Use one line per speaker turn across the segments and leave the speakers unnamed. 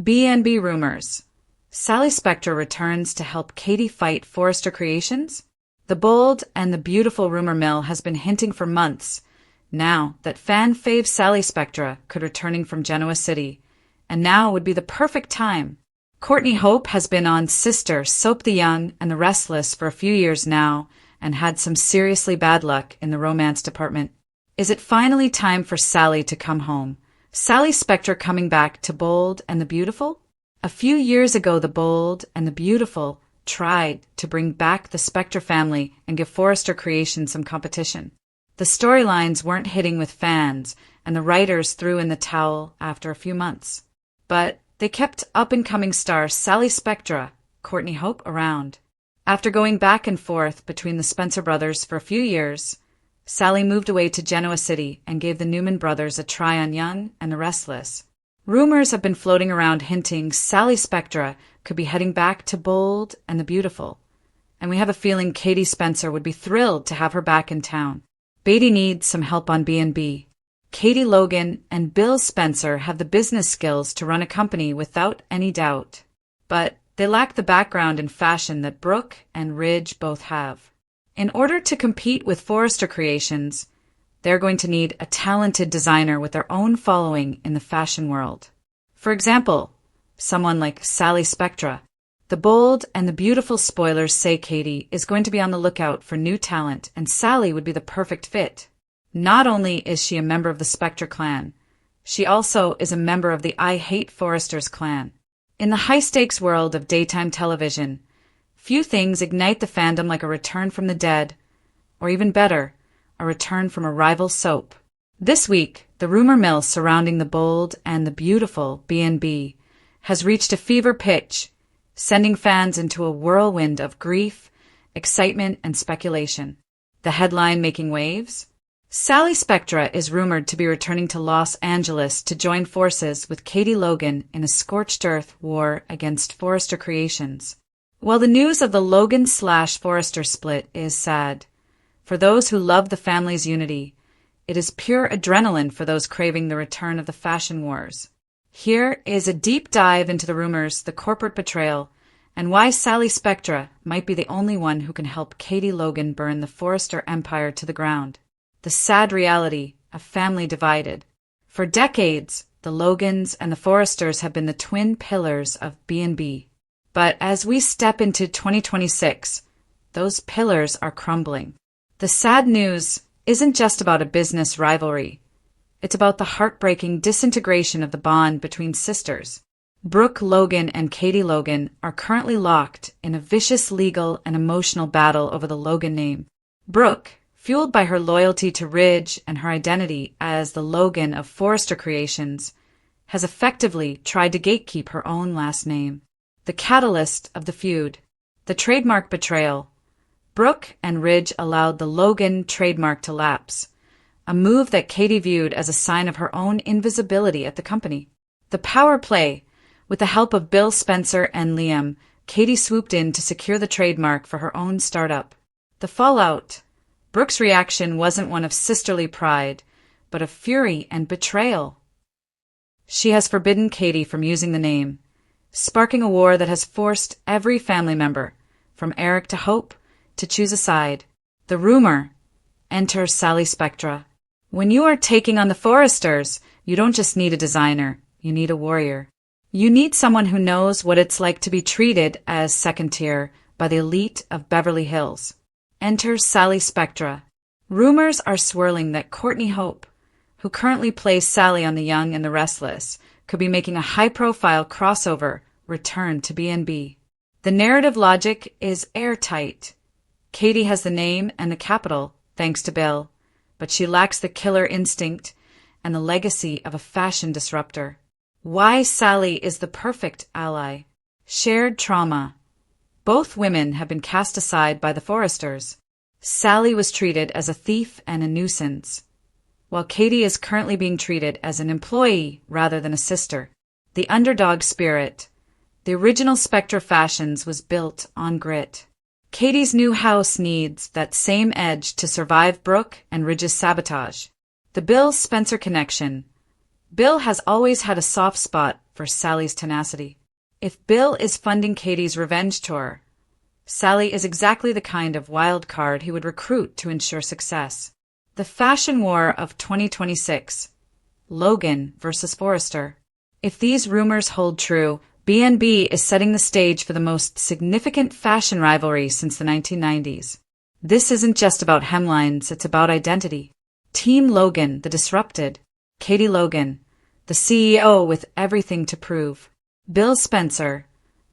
B&B rumors. Sally Spectra returns to help Katie fight Forrester Creations? The bold and the beautiful rumor mill has been hinting for months now that fan fave Sally Spectra could returning from Genoa City, and now would be the perfect time. Courtney Hope has been on Sister, Soap the Young, and The Restless for a few years now and had some seriously bad luck in the romance department. Is it finally time for Sally to come home? Sally Spectra coming back to Bold and the Beautiful? A few years ago, the Bold and the Beautiful tried to bring back the Spectra family and give Forrester Creations some competition. The storylines weren't hitting with fans, and the writers threw in the towel after a few months. But they kept up-and-coming star Sally Spectra, Courtney Hope, around. After going back and forth between the Spencer brothers for a few years, Sally moved away to Genoa City and gave the Newman brothers a try on Young and the Restless. Rumors have been floating around hinting Sally Spectra could be heading back to Bold and the Beautiful, and we have a feeling Katie Spencer would be thrilled to have her back in town. Beatty needs some help on B&B. Katie Logan and Bill Spencer have the business skills to run a company without any doubt, but they lack the background in fashion that Brooke and Ridge both have. In order to compete with Forrester Creations, they're going to need a talented designer with their own following in the fashion world. For example, someone like Sally Spectra. The Bold and the Beautiful spoilers say Katie is going to be on the lookout for new talent, and Sally would be the perfect fit. Not only is she a member of the Spectra clan, she also is a member of the I Hate Forresters clan. In the high-stakes world of daytime television, few things ignite the fandom like a return from the dead, or even better, a return from a rival soap. This week, the rumor mill surrounding the Bold and the Beautiful B&B has reached a fever pitch, sending fans into a whirlwind of grief, excitement, and speculation. The headline making waves? Sally Spectra is rumored to be returning to Los Angeles to join forces with Katie Logan in a scorched earth war against Forrester Creations. While the news of the Logan/Forrester split is sad, for those who love the family's unity, it is pure adrenaline for those craving the return of the fashion wars. Here is a deep dive into the rumors, the corporate betrayal, and why Sally Spectra might be the only one who can help Katie Logan burn the Forrester empire to the ground. The sad reality of family divided. For decades, the Logans and the Forresters have been the twin pillars of B&B. But as we step into 2026, those pillars are crumbling. The sad news isn't just about a business rivalry. It's about the heartbreaking disintegration of the bond between sisters. Brooke Logan and Katie Logan are currently locked in a vicious legal and emotional battle over the Logan name. Brooke, fueled by her loyalty to Ridge and her identity as the Logan of Forrester Creations, has effectively tried to gatekeep her own last name. The catalyst of the feud, the trademark betrayal. Brooke and Ridge allowed the Logan trademark to lapse, a move that Katie viewed as a sign of her own invisibility at the company. The power play. With the help of Bill Spencer and Liam, Katie swooped in to secure the trademark for her own startup. The fallout. Brooke's reaction wasn't one of sisterly pride, but of fury and betrayal. She has forbidden Katie from using the name, sparking a war that has forced every family member, from Eric to Hope, to choose a side. The rumor. Enter Sally Spectra. When you are taking on the Forresters, you don't just need a designer, you need a warrior. You need someone who knows what it's like to be treated as second tier by the elite of Beverly Hills. Enter Sally Spectra. Rumors are swirling that Courtney Hope, who currently plays Sally on The Young and the Restless, could be making a high-profile crossover return to B&B. The narrative logic is airtight. Katie has the name and the capital, thanks to Bill, but she lacks the killer instinct and the legacy of a fashion disruptor. Why Sally is the perfect ally. Shared trauma. Both women have been cast aside by the Forresters. Sally was treated as a thief and a nuisance, while Katie is currently being treated as an employee rather than a sister. The underdog spirit. The original Spectra Fashions was built on grit. Katie's new house needs that same edge to survive Brooke and Ridge's sabotage. The Bill Spencer connection. Bill has always had a soft spot for Sally's tenacity. If Bill is funding Katie's revenge tour, Sally is exactly the kind of wild card he would recruit to ensure success. The fashion war of 2026. Logan versus Forrester. If these rumors hold true, B&B is setting the stage for the most significant fashion rivalry since the 1990s. This isn't just about hemlines, it's about identity. Team Logan, the disrupted. Katie Logan, the CEO with everything to prove. Bill Spencer,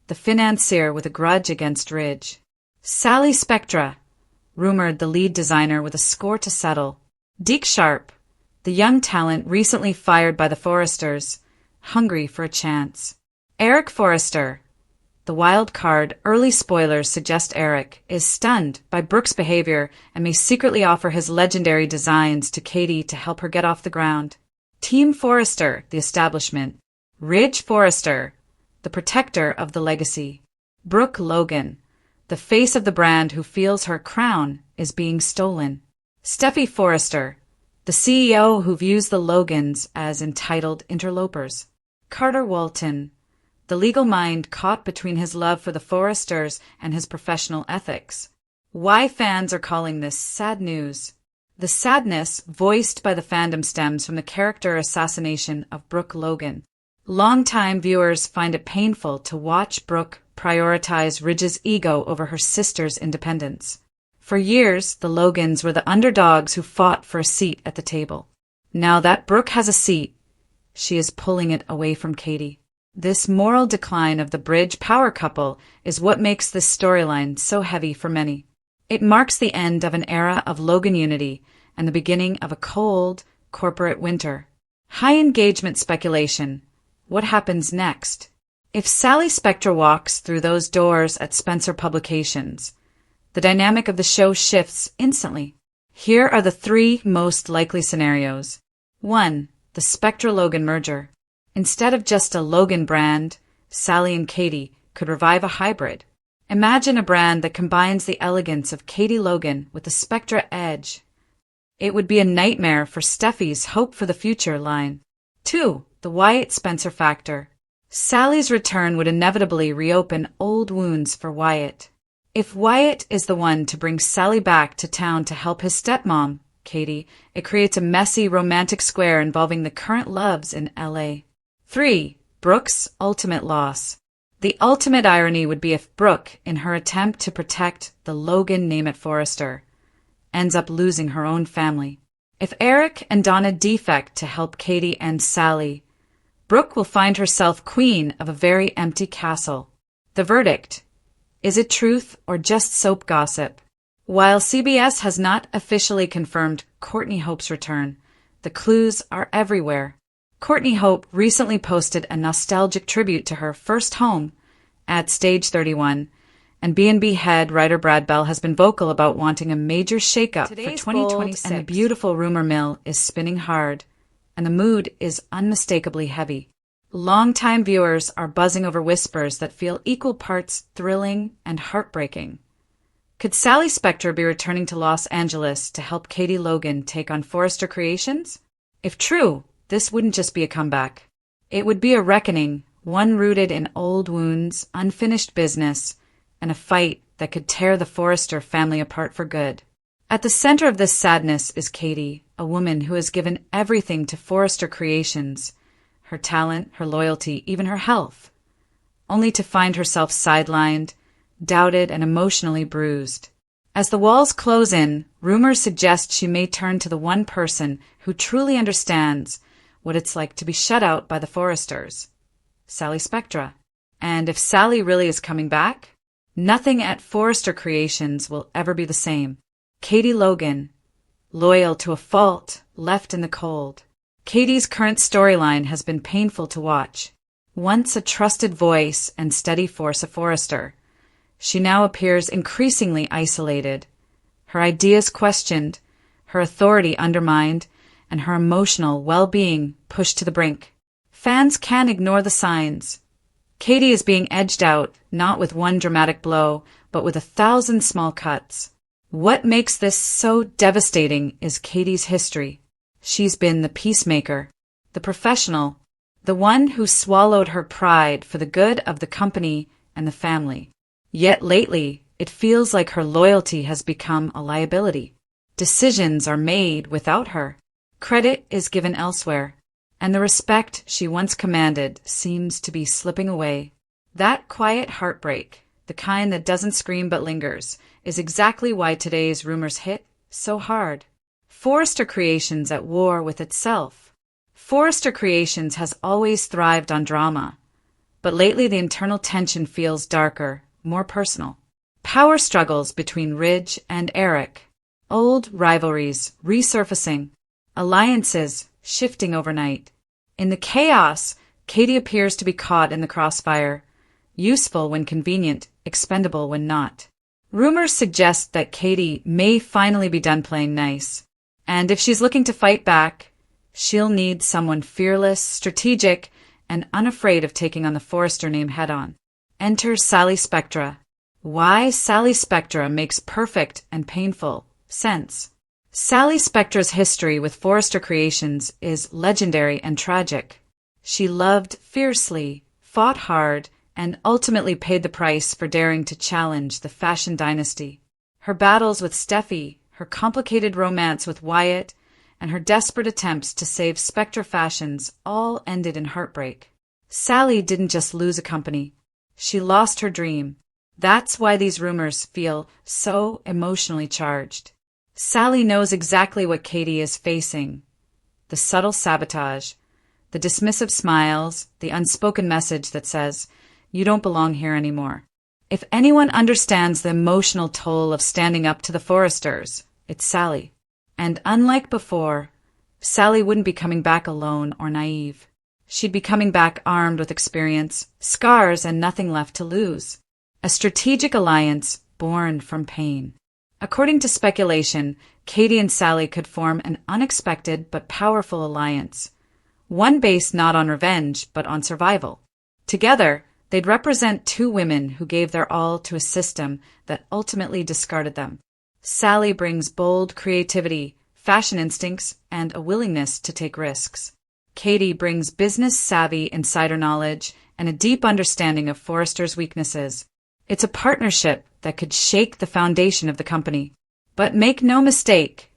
the financier with a grudge against Ridge. Sally Spectra, rumored the lead designer with a score to settle. Deke Sharp, the young talent recently fired by the Forresters, hungry for a chance. Eric Forrester, the wild card. Early spoilers suggest Eric is stunned by Brooke's behavior and may secretly offer his legendary designs to Katie to help her get off the ground. Team Forrester, the establishment. Ridge Forrester, the protector of the legacy. Brooke Logan, the face of the brand who feels her crown is being stolen. Steffi Forrester, the CEO who views the Logans as entitled interlopers. Carter Walton, the legal mind caught between his love for the Forresters and his professional ethics. Why fans are calling this sad news. The sadness voiced by the fandom stems from the character assassination of Brooke Logan. Longtime viewers find it painful to watch Brooke prioritize Ridge's ego over her sister's independence. For years, the Logans were the underdogs who fought for a seat at the table. Now that Brooke has a seat, she is pulling it away from Katie. This moral decline of the bridge power couple is what makes this storyline so heavy for many. It marks the end of an era of Logan unity and the beginning of a cold, corporate winter. High engagement speculation. What happens next? If Sally Spectra walks through those doors at Spencer Publications, the dynamic of the show shifts instantly. Here are the three most likely scenarios. 1. The Spectra-Logan merger. Instead of just a Logan brand, Sally and Katie could revive a hybrid. Imagine a brand that combines the elegance of Katie Logan with the Spectra edge. It would be a nightmare for Steffi's Hope for the Future line. 2. The Wyatt Spencer factor. Sally's return would inevitably reopen old wounds for Wyatt. If Wyatt is the one to bring Sally back to town to help his stepmom, Katie, it creates a messy romantic square involving the current loves in L.A. 3. Brooke's ultimate loss. The ultimate irony would be if Brooke, in her attempt to protect the Logan name at Forrester, ends up losing her own family. If Eric and Donna defect to help Katie and Sally, Brooke will find herself queen of a very empty castle. The verdict. Is it truth or just soap gossip? While CBS has not officially confirmed Courtney Hope's return, the clues are everywhere. Courtney Hope recently posted a nostalgic tribute to her first home at Stage 31, and B&B head writer Brad Bell has been vocal about wanting a major shakeup for 2026. And the beautiful rumor mill is spinning hard, and the mood is unmistakably heavy. Longtime viewers are buzzing over whispers that feel equal parts thrilling and heartbreaking. Could Sally Spectra be returning to Los Angeles to help Katie Logan take on Forrester Creations? If true, this wouldn't just be a comeback. It would be a reckoning, one rooted in old wounds, unfinished business, and a fight that could tear the Forrester family apart for good. At the center of this sadness is Katie, a woman who has given everything to Forrester Creations, her talent, her loyalty, even her health, only to find herself sidelined, doubted, and emotionally bruised. As the walls close in, rumors suggest she may turn to the one person who truly understands what it's like to be shut out by the Forresters, Sally Spectra. And if Sally really is coming back, nothing at Forrester Creations will ever be the same. Katie Logan, loyal to a fault, left in the cold. Katie's current storyline has been painful to watch. Once a trusted voice and steady force of Forrester, she now appears increasingly isolated, her ideas questioned, her authority undermined, and her emotional well-being pushed to the brink. Fans can't ignore the signs. Katie is being edged out, not with one dramatic blow, but with 1,000 small cuts. What makes this so devastating is Katie's history. She's been the peacemaker, the professional, the one who swallowed her pride for the good of the company and the family. Yet lately, it feels like her loyalty has become a liability. Decisions are made without her. Credit is given elsewhere, and the respect she once commanded seems to be slipping away. That quiet heartbreak, the kind that doesn't scream but lingers, is exactly why today's rumors hit so hard. Forrester Creations at war with itself. Forrester Creations has always thrived on drama, but lately the internal tension feels darker, more personal. Power struggles between Ridge and Eric. Old rivalries resurfacing. Alliances shifting overnight. In the chaos, Katie appears to be caught in the crossfire. Useful when convenient, expendable when not. Rumors suggest that Katie may finally be done playing nice. And if she's looking to fight back, she'll need someone fearless, strategic, and unafraid of taking on the Forrester name head-on. Enter Sally Spectra. Why Sally Spectra makes perfect and painful sense. Sally Spectra's history with Forrester Creations is legendary and tragic. She loved fiercely, fought hard, and ultimately paid the price for daring to challenge the fashion dynasty. Her battles with Steffi, her complicated romance with Wyatt, and her desperate attempts to save Spectra Fashions all ended in heartbreak. Sally didn't just lose a company. She lost her dream. That's why these rumors feel so emotionally charged. Sally knows exactly what Katie is facing. The subtle sabotage, the dismissive smiles, the unspoken message that says, "You don't belong here anymore." If anyone understands the emotional toll of standing up to the Forresters, it's Sally. And unlike before, Sally wouldn't be coming back alone or naive. She'd be coming back armed with experience, scars, and nothing left to lose. A strategic alliance born from pain. According to speculation, Katie and Sally could form an unexpected but powerful alliance. One based not on revenge, but on survival. Together, they'd represent two women who gave their all to a system that ultimately discarded them. Sally brings bold creativity, fashion instincts, and a willingness to take risks. Katie brings business-savvy insider knowledge and a deep understanding of Forrester's weaknesses. It's a partnership that could shake the foundation of the company. But make no mistake,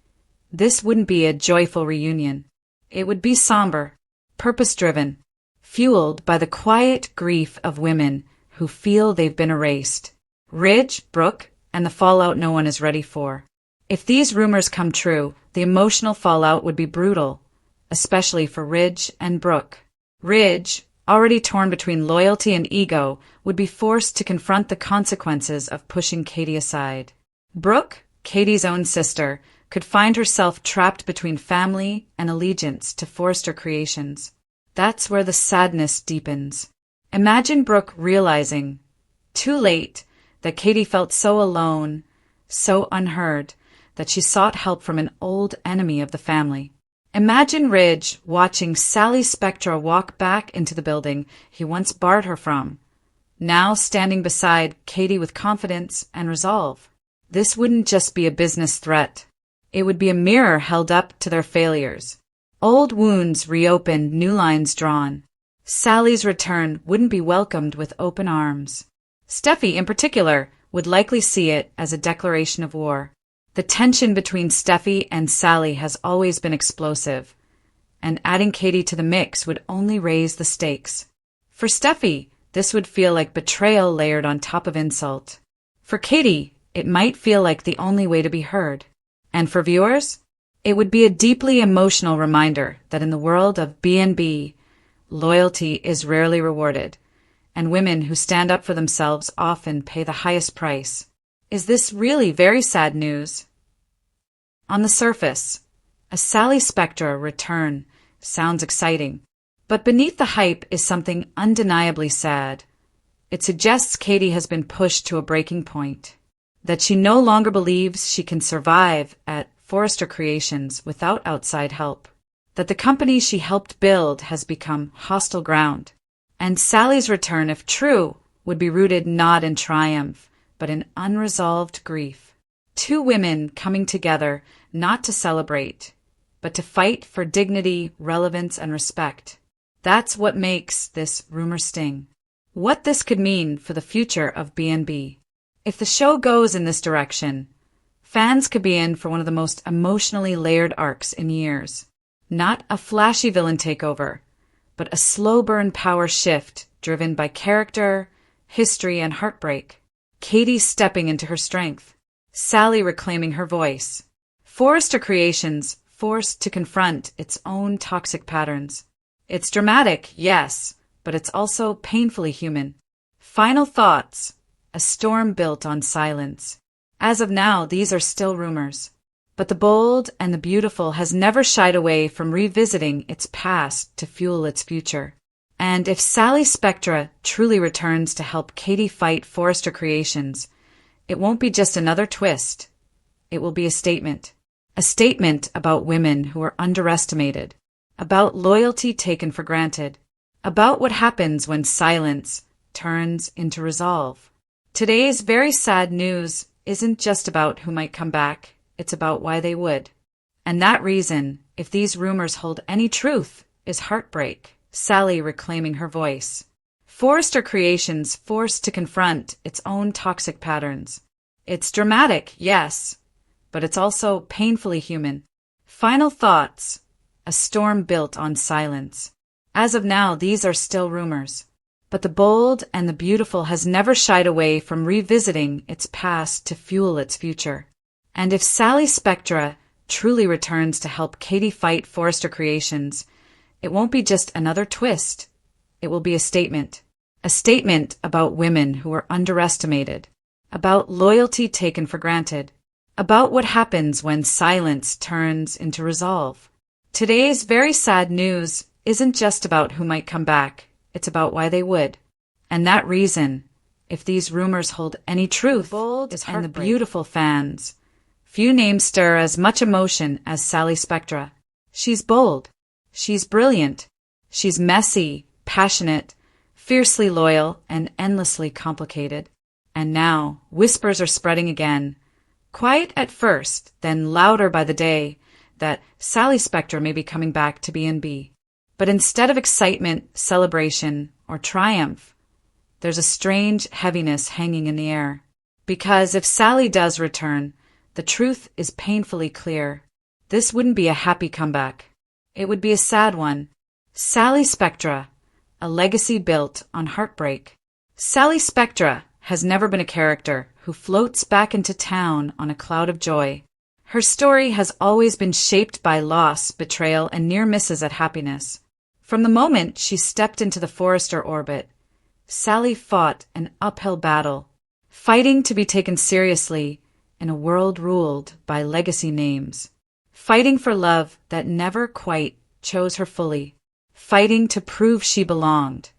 this wouldn't be a joyful reunion. It would be somber, purpose-driven, fueled by the quiet grief of women who feel they've been erased. Ridge, Brooke, and the fallout no one is ready for. If these rumors come true, the emotional fallout would be brutal, especially for Ridge and Brooke. Ridge, already torn between loyalty and ego, would be forced to confront the consequences of pushing Katie aside. Brooke, Katie's own sister, could find herself trapped between family and allegiance to Forrester Creations. That's where the sadness deepens. Imagine Brooke realizing, too late, that Katie felt so alone, so unheard, that she sought help from an old enemy of the family. Imagine Ridge watching Sally Spectra walk back into the building he once barred her from, now standing beside Katie with confidence and resolve. This wouldn't just be a business threat. It would be a mirror held up to their failures. Old wounds reopened, new lines drawn. Sally's return wouldn't be welcomed with open arms. Steffi, in particular, would likely see it as a declaration of war. The tension between Steffi and Sally has always been explosive, and adding Katie to the mix would only raise the stakes. For Steffi, this would feel like betrayal layered on top of insult. For Katie, it might feel like the only way to be heard. And for viewers, it would be a deeply emotional reminder that in the world of B&B, loyalty is rarely rewarded, and women who stand up for themselves often pay the highest price. Is this really very sad news? On the surface, a Sally Spectra return sounds exciting, but beneath the hype is something undeniably sad. It suggests Katie has been pushed to a breaking point, that she no longer believes she can survive at Forrester Creations without outside help, that the company she helped build has become hostile ground, and Sally's return, if true, would be rooted not in triumph, but in unresolved grief. Two women coming together not to celebrate, but to fight for dignity, relevance, and respect. That's what makes this rumor sting. What this could mean for the future of B&B. If the show goes in this direction, fans could be in for one of the most emotionally layered arcs in years. Not a flashy villain takeover, but a slow burn power shift driven by character, history, and heartbreak. Katie stepping into her strength. Sally reclaiming her voice. Forrester Creations forced to confront its own toxic patterns. It's dramatic, yes, but it's also painfully human. Final thoughts. A storm built on silence. As of now, these are still rumors. But the bold and the beautiful has never shied away from revisiting its past to fuel its future. And if Sally Spectra truly returns to help Katie fight Forrester Creations, it won't be just another twist. It will be a statement. A statement about women who are underestimated, about loyalty taken for granted, about what happens when silence turns into resolve. Today's very sad news isn't just about who might come back, it's about why they would. And that reason, if these rumors hold any truth, is heartbreak. Sally reclaiming her voice. Forrester Creations forced to confront its own toxic patterns. It's dramatic, yes, but it's also painfully human. Final thoughts. A storm built on silence. As of now, these are still rumors. But the bold and the beautiful has never shied away from revisiting its past to fuel its future. And if Sally Spectra truly returns to help Katie fight Forrester Creations, it won't be just another twist. It will be a statement. A statement about women who are underestimated, about loyalty taken for granted, about what happens when silence turns into resolve. Today's very sad news isn't just about who might come back, it's about why they would. And that reason, if these rumors hold any truth, bold and the beautiful fans, few names stir as much emotion as Sally Spectra. She's bold. She's brilliant. She's messy, passionate, fiercely loyal, and endlessly complicated. And now, whispers are spreading again. Quiet at first, then louder by the day, that Sally Spectra may be coming back to B&B. But instead of excitement, celebration, or triumph, there's a strange heaviness hanging in the air. Because if Sally does return, the truth is painfully clear. This wouldn't be a happy comeback. It would be a sad one. Sally Spectra, a legacy built on heartbreak. Sally Spectra has never been a character who floats back into town on a cloud of joy. Her story has always been shaped by loss, betrayal, and near misses at happiness. From the moment she stepped into the Forrester orbit, Sally fought an uphill battle, fighting to be taken seriously in a world ruled by legacy names. Fighting for love that never quite chose her fully. Fighting to prove she belonged,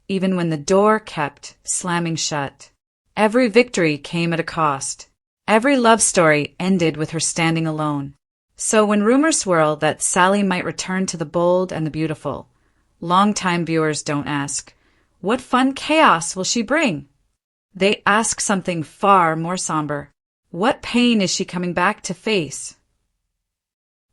even when the door kept slamming shut. Every victory came at a cost. Every love story ended with her standing alone. So when rumors swirl that Sally might return to the bold and the beautiful, longtime viewers don't ask, what fun chaos will she bring? They ask something far more somber. What pain is she coming back to face?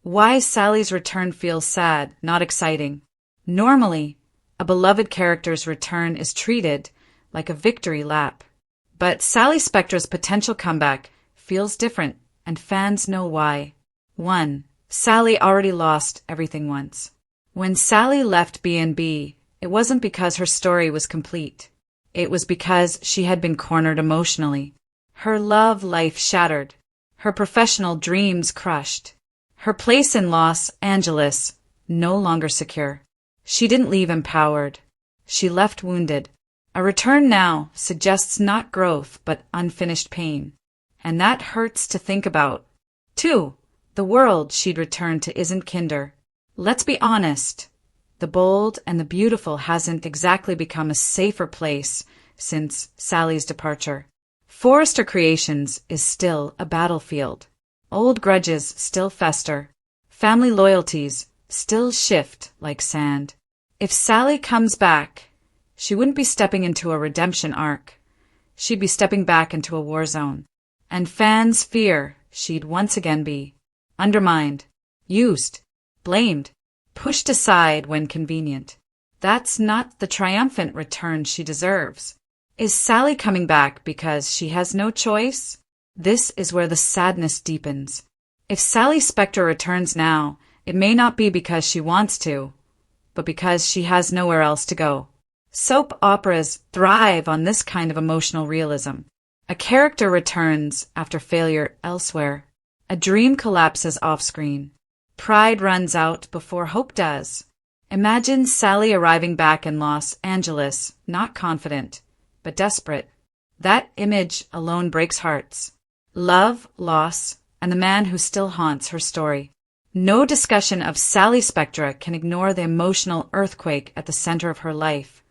Why Sally's return feels sad, not exciting. Normally, a beloved character's return is treated like a victory lap. But Sally Spectra's potential comeback feels different, and fans know why. 1. Sally already lost everything once. When Sally left B&B, it wasn't because her story was complete. It was because she had been cornered emotionally. Her love life shattered. Her professional dreams crushed. Her place in Los Angeles no longer secure. She didn't leave empowered. She left wounded. A return now suggests not growth but unfinished pain. And that hurts to think about. 2. The world she'd returned to isn't kinder. Let's be honest. The bold and the beautiful hasn't exactly become a safer place since Sally's departure. Forrester Creations is still a battlefield. Old grudges still fester. Family loyalties still shift like sand. If Sally comes back, she wouldn't be stepping into a redemption arc. She'd be stepping back into a war zone. And fans fear she'd once again be undermined, used, blamed, pushed aside when convenient. That's not the triumphant return she deserves. Is Sally coming back because she has no choice? This is where the sadness deepens. If Sally Spectra returns now, it may not be because she wants to, but because she has nowhere else to go. Soap operas thrive on this kind of emotional realism. A character returns after failure elsewhere. A dream collapses off-screen. Pride runs out before hope does. Imagine Sally arriving back in Los Angeles, not confident, but desperate. That image alone breaks hearts. Love, loss, and the man who still haunts her story. No discussion of Sally Spectra can ignore the emotional earthquake at the center of her life.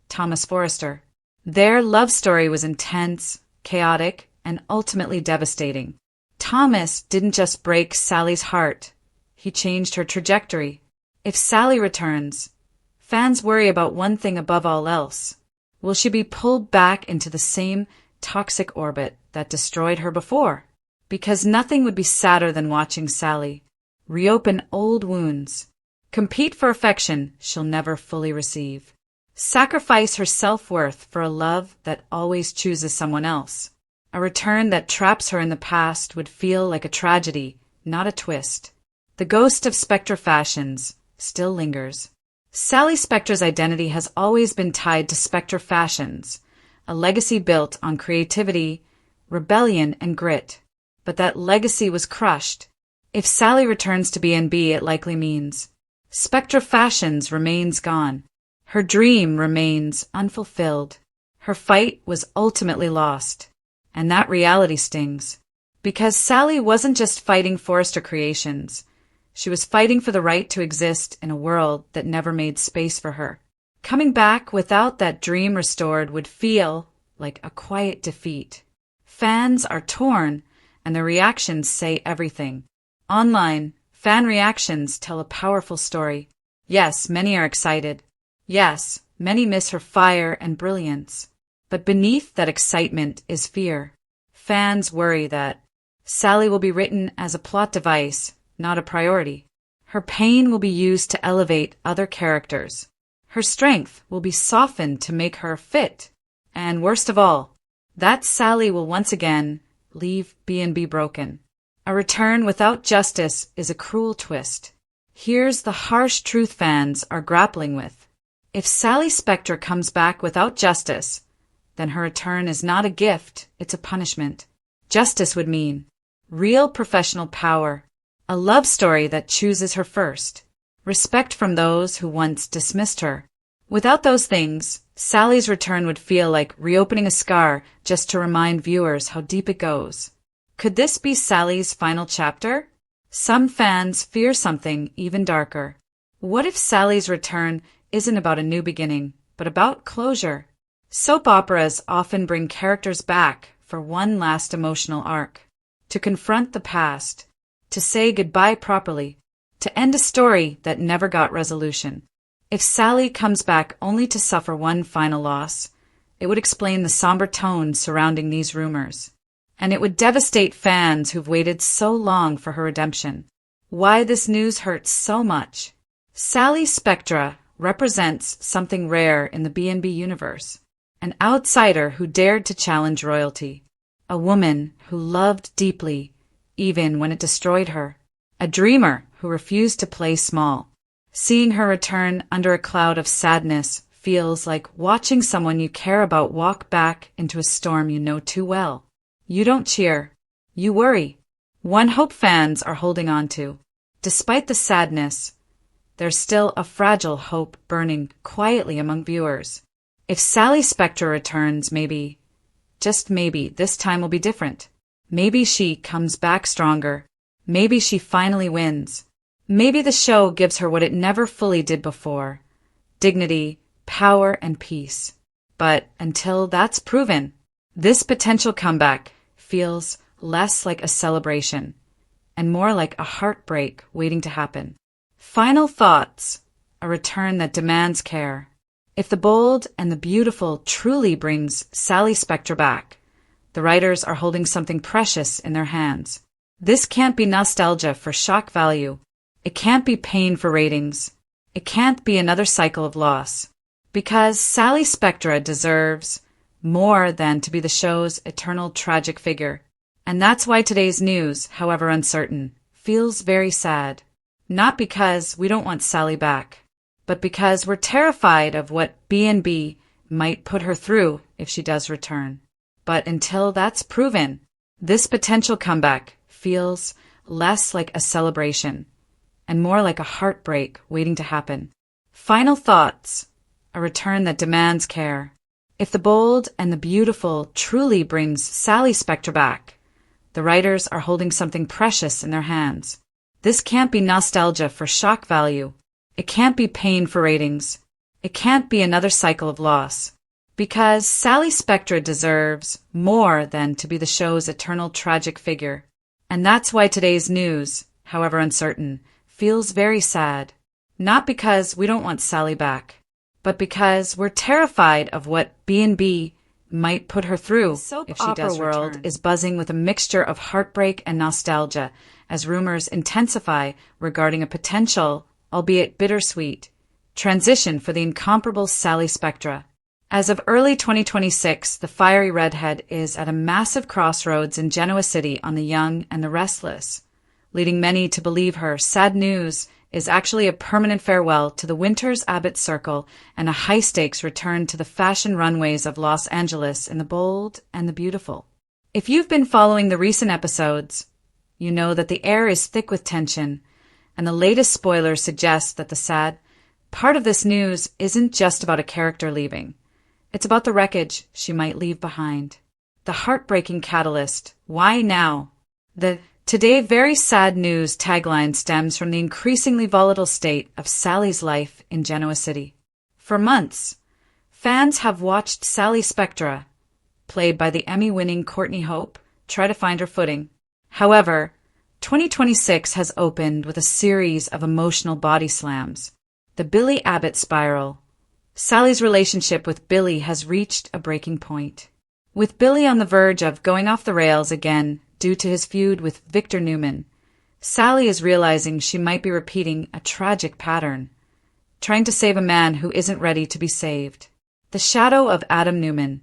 Thomas Forrester. Their love story was intense, chaotic, and ultimately devastating. Thomas didn't just break Sally's heart. He changed her trajectory. If Sally returns, fans worry about one thing above all else. Will she be pulled back into the same toxic orbit that destroyed her before? Because nothing would be sadder than watching Sally reopen old wounds, compete for affection she'll never fully receive, sacrifice her self-worth for a love that always chooses someone else. A return that traps her in the past would feel like a tragedy, not a twist. The ghost of Spectra fashions still lingers. Sally Spectra's identity has always been tied to Spectra fashions, a legacy built on creativity, rebellion, and grit. But that legacy was crushed. If Sally returns to B&B, it likely means Spectra fashions remains gone. Her dream remains unfulfilled. Her fight was ultimately lost. And that reality stings. Because Sally wasn't just fighting Forrester Creations. She was fighting for the right to exist in a world that never made space for her. Coming back without that dream restored would feel like a quiet defeat. Fans are torn, and their reactions say everything. Online, fan reactions tell a powerful story. Yes, many are excited. Yes, many miss her fire and brilliance. But beneath that excitement is fear. Fans worry that Sally will be written as a plot device, not a priority. Her pain will be used to elevate other characters. Her strength will be softened to make her fit. And worst of all, that Sally will once again leave B&B broken. A return without justice is a cruel twist. Here's the harsh truth fans are grappling with. If Sally Spectra comes back without justice, then her return is not a gift, it's a punishment. Justice would mean real professional power, a love story that chooses her first, respect from those who once dismissed her. Without those things, Sally's return would feel like reopening a scar just to remind viewers how deep it goes. Could this be Sally's final chapter? Some fans fear something even darker. What if Sally's return isn't about a new beginning, but about closure? Soap operas often bring characters back for one last emotional arc, to confront the past, to say goodbye properly, to end a story that never got resolution. If Sally comes back only to suffer one final loss, it would explain the somber tone surrounding these rumors. And it would devastate fans who've waited so long for her redemption. Why this news hurts so much. Sally Spectra represents something rare in the B&B universe. An outsider who dared to challenge royalty. A woman who loved deeply, even when it destroyed her. A dreamer who refused to play small. Seeing her return under a cloud of sadness feels like watching someone you care about walk back into a storm you know too well. You don't cheer. You worry. One hope fans are holding on to. Despite the sadness, there's still a fragile hope burning quietly among viewers. If Sally Spectra returns, maybe, just maybe, this time will be different. Maybe she comes back stronger. Maybe she finally wins. Maybe the show gives her what it never fully did before. Dignity, power, and peace. But until that's proven, this potential comeback feels less like a celebration and more like a heartbreak waiting to happen. Final thoughts, a return that demands care. If the bold and the beautiful truly brings Sally Spectra back, the writers are holding something precious in their hands. This can't be nostalgia for shock value. It can't be pain for ratings. It can't be another cycle of loss. Because Sally Spectra deserves more than to be the show's eternal tragic figure. And that's why today's news, however uncertain, feels very sad. Not because we don't want Sally back, but because we're terrified of what B&B might put her through if she does return. But until that's proven, this potential comeback feels less like a celebration and more like a heartbreak waiting to happen. Final thoughts. A return that demands care. If the bold and the beautiful truly brings Sally Spectra back, the writers are holding something precious in their hands. This can't be nostalgia for shock value. It can't be pain for ratings. It can't be another cycle of loss. Because Sally Spectra deserves more than to be the show's eternal tragic figure. And that's why today's news, however uncertain, feels very sad. Not because we don't want Sally back, but because we're terrified of what B&B might put her through if she does return. The world is buzzing with a mixture of heartbreak and nostalgia as rumors intensify regarding a potential, albeit bittersweet, transition for the incomparable Sally Spectra. As of early 2026, the fiery redhead is at a massive crossroads in Genoa City on the young and the restless, leading many to believe her sad news is actually a permanent farewell to the winter's Abbott Circle and a high-stakes return to the fashion runways of Los Angeles in the bold and the beautiful. If you've been following the recent episodes, you know that the air is thick with tension, and the latest spoilers suggest that the sad part of this news isn't just about a character leaving. It's about the wreckage she might leave behind. The heartbreaking catalyst, why now? The "Today very sad news" tagline stems from the increasingly volatile state of Sally's life in Genoa City. For months, fans have watched Sally Spectra, played by the Emmy-winning Courtney Hope, try to find her footing. However, 2026 has opened with a series of emotional body slams. The Billy Abbott spiral. Sally's relationship with Billy has reached a breaking point. With Billy on the verge of going off the rails again due to his feud with Victor Newman, Sally is realizing she might be repeating a tragic pattern, trying to save a man who isn't ready to be saved. The shadow of Adam Newman.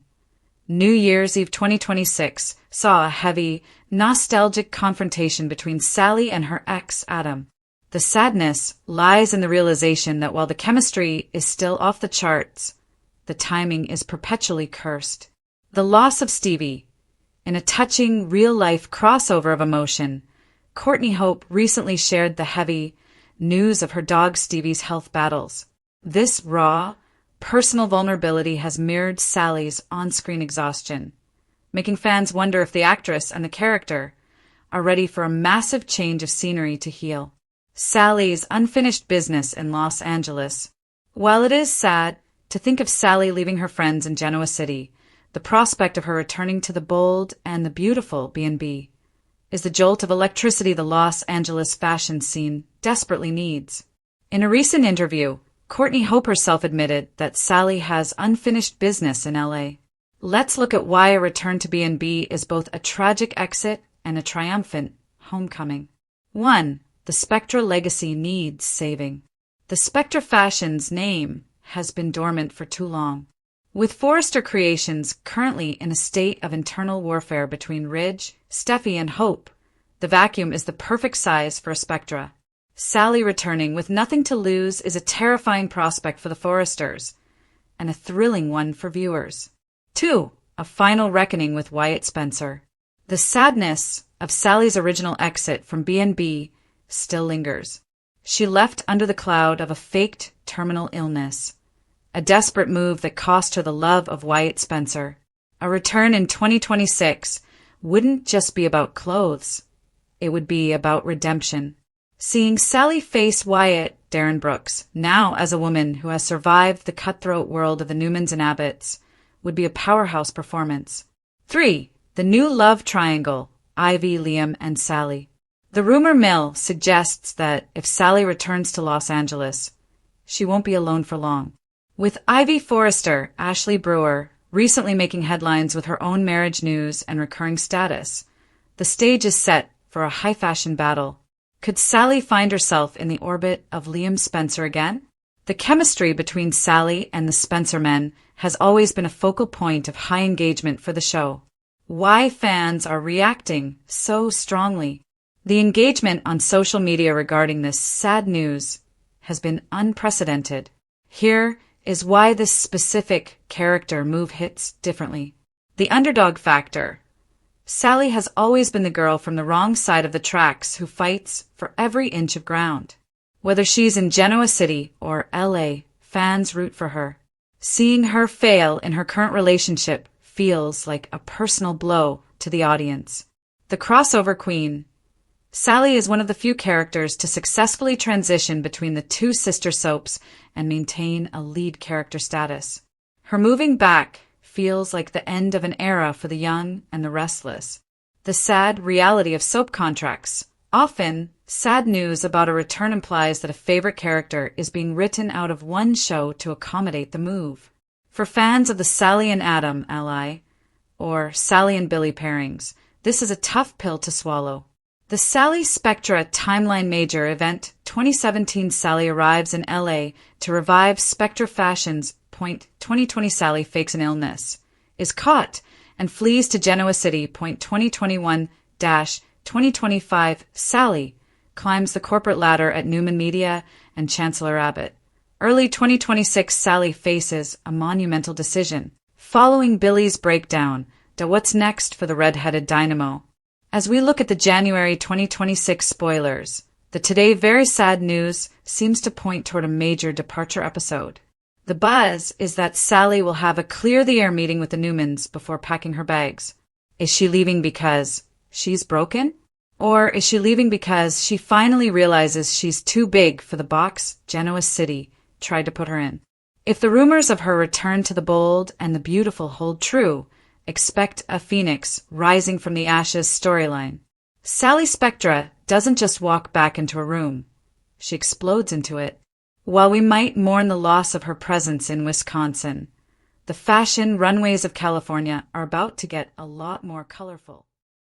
New Year's Eve 2026 saw a heavy, nostalgic confrontation between Sally and her ex, Adam. The sadness lies in the realization that while the chemistry is still off the charts, the timing is perpetually cursed. The loss of Stevie. In a touching, real-life crossover of emotion, Courtney Hope recently shared the heavy news of her dog Stevie's health battles. This raw, personal vulnerability has mirrored Sally's on-screen exhaustion, making fans wonder if the actress and the character are ready for a massive change of scenery to heal. Sally's unfinished business in Los Angeles. While it is sad to think of Sally leaving her friends in Genoa City, the prospect of her returning to the bold and the beautiful B&B is the jolt of electricity the Los Angeles fashion scene desperately needs. In a recent interview, Courtney Hope herself admitted that Sally has unfinished business in LA. Let's look at why a return to B&B is both a tragic exit and a triumphant homecoming. 1. The Spectra legacy needs saving. The Spectra Fashion's name has been dormant for too long. With Forrester Creations currently in a state of internal warfare between Ridge, Steffi, and Hope, the vacuum is the perfect size for a Spectra. Sally returning with nothing to lose is a terrifying prospect for the Forresters, and a thrilling one for viewers. 2. A final reckoning with Wyatt Spencer. The sadness of Sally's original exit from B&B still lingers. She left under the cloud of a faked terminal illness, a desperate move that cost her the love of Wyatt Spencer. A return in 2026 wouldn't just be about clothes. It would be about redemption. Seeing Sally face Wyatt, Darren Brooks, now as a woman who has survived the cutthroat world of the Newmans and Abbotts, would be a powerhouse performance. 3. The new love triangle, Ivy, Liam, and Sally. The rumor mill suggests that if Sally returns to Los Angeles, she won't be alone for long. With Ivy Forrester, Ashley Brewer, recently making headlines with her own marriage news and recurring status, the stage is set for a high-fashion battle. Could Sally find herself in the orbit of Liam Spencer again? The chemistry between Sally and the Spencer men has always been a focal point of high engagement for the show. Why fans are reacting so strongly? The engagement on social media regarding this sad news has been unprecedented. Here is why this specific character move hits differently. The underdog factor. Sally has always been the girl from the wrong side of the tracks who fights for every inch of ground. Whether she's in Genoa City or LA, fans root for her. Seeing her fail in her current relationship feels like a personal blow to the audience. The crossover queen. Sally is one of the few characters to successfully transition between the two sister soaps and maintain a lead character status. Her moving back feels like the end of an era for the young and the restless. The sad reality of soap contracts. Often, sad news about a return implies that a favorite character is being written out of one show to accommodate the move. For fans of the Sally and Adam ally, or Sally and Billy pairings, this is a tough pill to swallow. The Sally Spectra Timeline Major event 2017 Sally arrives in LA to revive Spectra Fashion's 2020 Sally fakes an illness, is caught, and flees to Genoa City. 2021-2025 Sally climbs the corporate ladder at Newman Media and Chancellor Abbott. Early 2026 Sally faces a monumental decision. Following Billy's breakdown, what's next for the red-headed dynamo? As we look at the January 2026 spoilers, the today very sad news seems to point toward a major departure episode. The buzz is that Sally will have a clear-the-air meeting with the Newmans before packing her bags. Is she leaving because she's broken? Or is she leaving because she finally realizes she's too big for the box Genoa City tried to put her in? If the rumors of her return to the bold and the beautiful hold true, expect a phoenix rising from the ashes storyline. Sally Spectra doesn't just walk back into a room. She explodes into it. While we might mourn the loss of her presence in Wisconsin, the fashion runways of California are about to get a lot more colorful.